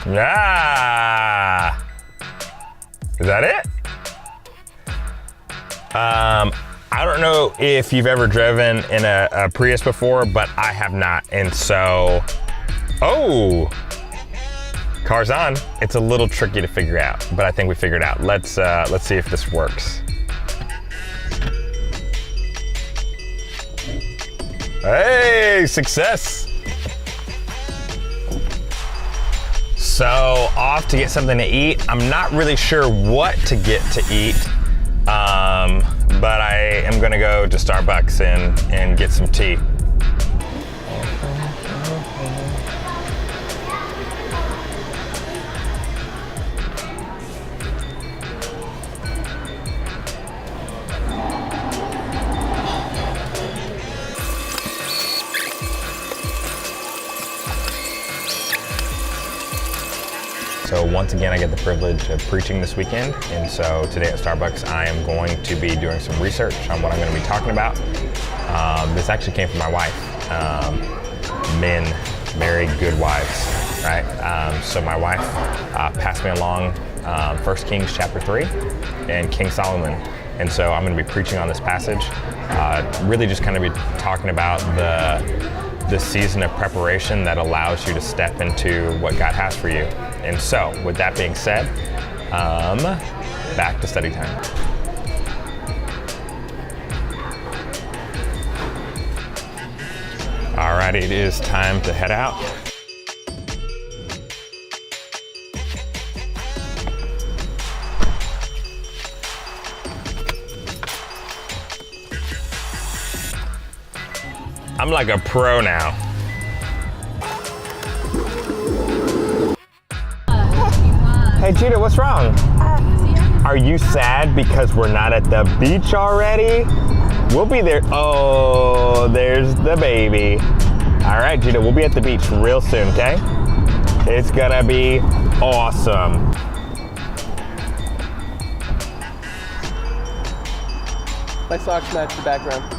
Yeah. Is that it? I don't know if you've ever driven in a Prius before, but I have not. And so, oh, car's on. It's a little tricky to figure out, but I think we figured it out. Let's see if this works. Hey, success. So off to get something to eat. I'm not really sure what to get to eat, but I am gonna go to Starbucks and get some tea. So once again, I get the privilege of preaching this weekend. And so today at Starbucks, I am going to be doing some research on what I'm going to be talking about. This actually came from my wife. Men marry good wives, right? So my wife passed me along 1 Kings chapter 3 and King Solomon. And so I'm going to be preaching on this passage, really just kind of be talking about the season of preparation that allows you to step into what God has for you. And so, with that being said, back to study time. All right, it is time to head out. I'm like a pro now. Hey Judah, what's wrong? Are you sad because we're not at the beach already? We'll be there. Oh, there's the baby. All right, Judah, we'll be at the beach real soon, okay? It's gonna be awesome. My socks match the background.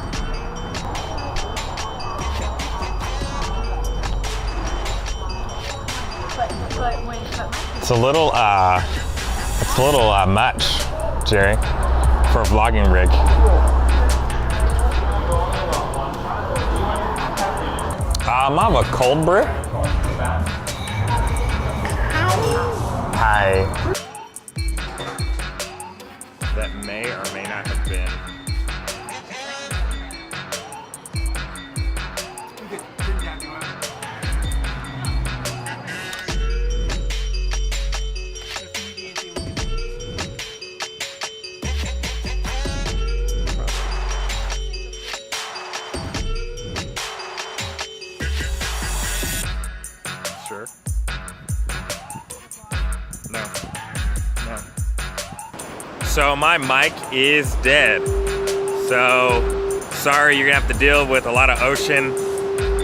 It's a little much, Jerry, for a vlogging rig. I have a cold brew. Hi. That may or may not have been. Sure. No. So my mic is dead. So sorry, you're gonna have to deal with a lot of ocean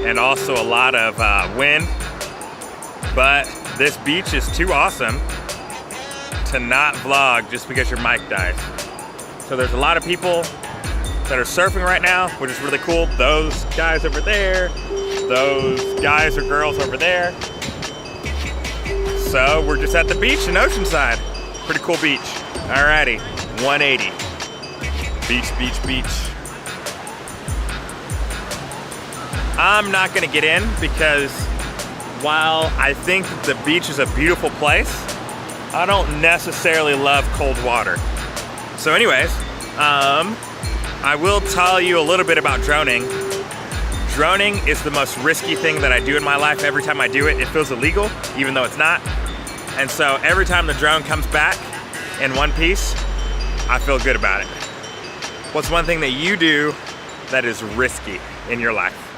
and also a lot of wind. But this beach is too awesome to not vlog just because your mic died. So there's a lot of people that are surfing right now, which is really cool. Those guys over there, those guys or girls over there. So we're just at the beach in Oceanside. Pretty cool beach. Alrighty, 180. Beach, beach, beach. I'm not gonna get in because while I think the beach is a beautiful place, I don't necessarily love cold water. So anyways, I will tell you a little bit about droning. Droning is the most risky thing that I do in my life. Every time I do it, it feels illegal, even though it's not. And so every time the drone comes back in one piece, I feel good about it. What's one thing that you do that is risky in your life?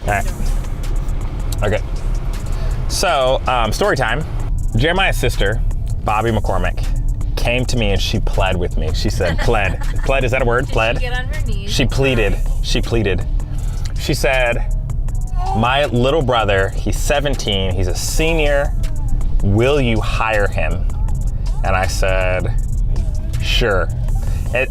right. Okay. So, story time. Jeremiah's sister, Bobby McCormick, came to me and she pled with me. She said, pled. Pled, is that a word? Pled? Did she get on her knees? She pleaded. She pleaded. She said, my little brother, he's 17, he's a senior. Will you hire him? And I said, sure.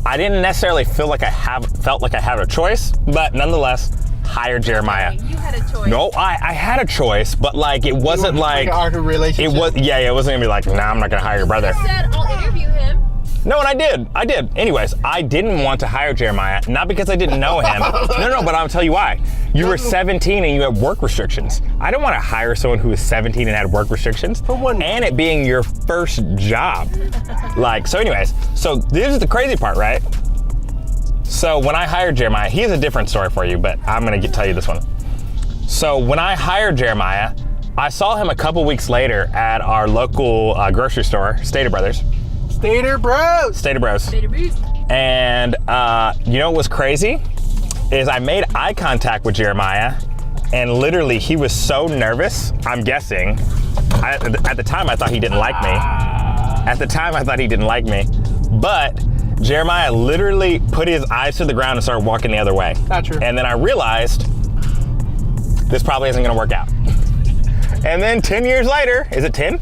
I didn't necessarily felt like I had a choice, but nonetheless, hired Jeremiah. Okay, you had a choice. No, I had a choice, but like it wasn't like an awkward relationship. it was. Yeah, it wasn't gonna be like, nah, I'm not gonna hire your brother. You said I'll interview him. No, and I did. Anyways, I didn't want to hire Jeremiah, not because I didn't know him. No, but I'll tell you why. You were 17 and you had work restrictions. I don't want to hire someone who was 17 and had work restrictions. And it being your first job. So anyways, so this is the crazy part, right? So when I hired Jeremiah, he has a different story for you, but I'm gonna tell you this one. So when I hired Jeremiah, I saw him a couple weeks later at our local grocery store, Stater Brothers. Stater Bros. Stater Boost. And you know what was crazy? Is I made eye contact with Jeremiah, and literally he was so nervous, I'm guessing. At the time I thought he didn't like me. But Jeremiah literally put his eyes to the ground and started walking the other way. Not true. And then I realized this probably isn't gonna work out. And then 10 years later, is it 10?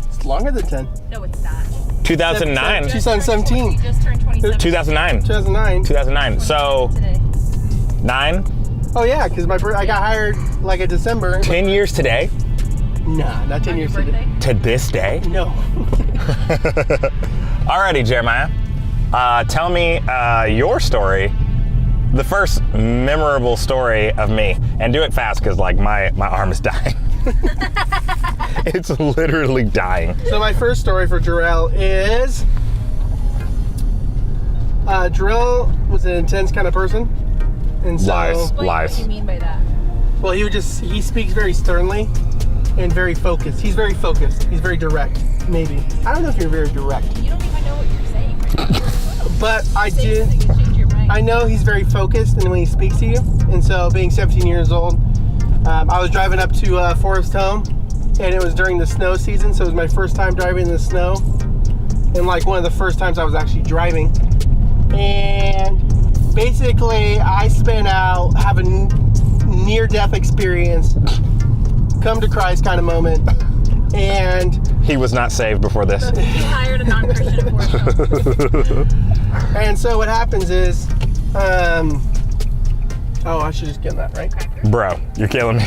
It's longer than 10. No, it's not. 2009. 2017. You just turned 27. 2009. 2009. 2009. So Today. 9. Oh yeah, because I got hired like in December. 10 years today. Nah, not 10 On your years birthday? today. To this day. No. Alrighty, Jeremiah. Tell me your story, the first memorable story of me, and do it fast because like my arm is dying. It's literally dying. So my first story for Jarrell is Jarrell was an intense kind of person, and so Lies. Explain what you mean by that. well he speaks very sternly and very focused. He's very focused. He's very direct. Maybe I don't know if you're very direct, You don't even know what you're saying right now. but I Say do. something and change your mind. I know he's very focused and when he speaks to you. And so being 17 years old, I was driving up to Forest Home, and it was during the snow season. So it was my first time driving in the snow, and like one of the first times I was actually driving. And basically I spent out having near-death experience, come to Christ kind of moment. And He was not saved before this. You hired a non-Christian abortion. and so what happens is, oh, I should just get that, right? Bro, you're killing me.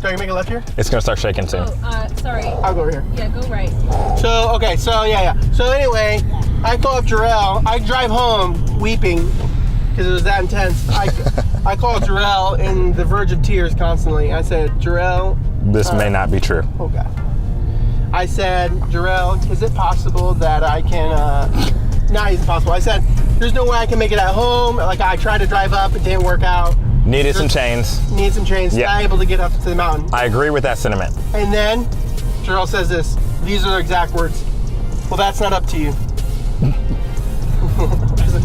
Do I make a left here? It's gonna start shaking soon. Oh, sorry. I'll go over here. Yeah, go right. So, okay, so yeah. So anyway, I call up Jarrell. I drive home weeping because it was that intense. I called Jarrell in the verge of tears constantly. I said, Jarrell. This may not be true. Oh, God. I said, Jarrell, is it possible that I can, not even possible. I said, there's no way I can make it at home. Like, I tried to drive up, it didn't work out. Needed some chains. Need some chains, Yep. not able to get up to the mountain. I agree with that sentiment. And then Jarrell says this. These are the exact words. Well, that's not up to you. I was like,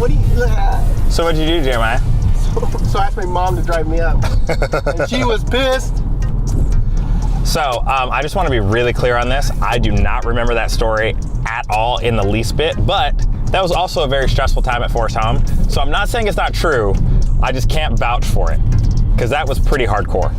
what do you? So what'd you do, Jeremiah? So I asked my mom to drive me up, and she was pissed. So I just want to be really clear on this. I do not remember that story at all in the least bit, but that was also a very stressful time at Forest Home. So I'm not saying it's not true. I just can't vouch for it because that was pretty hardcore.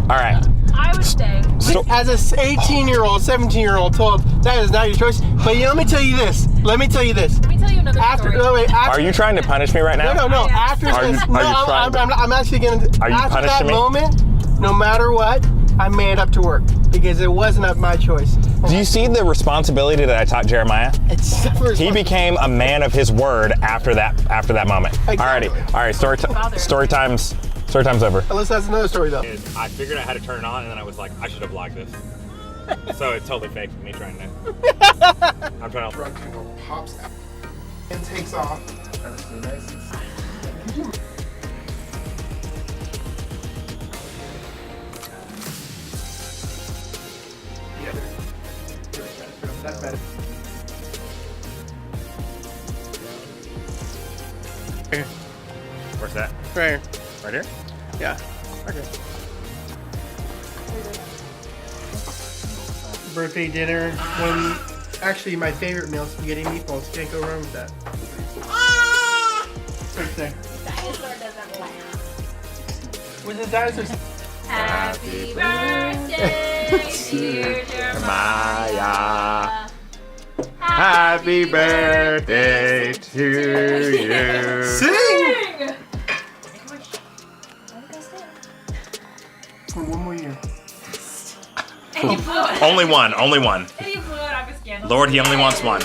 All right. I would say. So, As a 18-year-old, 17-year-old told, that is not your choice. But let me tell you this. Let me tell you another story. are you trying to punish me right now? No. Yeah. After Are you this, trying to- I'm actually going to. Are you After that punishing me? moment, no matter what, I made up to work because it wasn't of my choice. Do you see the responsibility that I taught Jeremiah? He became a man of his word after that moment. Exactly. Alrighty. All right. Story time's over. Unless that's another story though. I figured out how to turn it on, and then I was like, I should have vlogged this. So it's totally fake me trying to. I'm trying to. Truck pops out and takes off. That's better. Where's that? Right here. Right here? Yeah. Okay. Birthday dinner. Actually, my favorite meal, spaghetti meatballs. Can't go wrong with that. Right there. Dinosaur doesn't laugh. Where's the dinosaurs? Happy birthday, dear Jeremiah. Happy birthday to you. Sing! For one more year. And you blew it. Only one. And you blew it. I'm a scandal. Lord, he only wants one.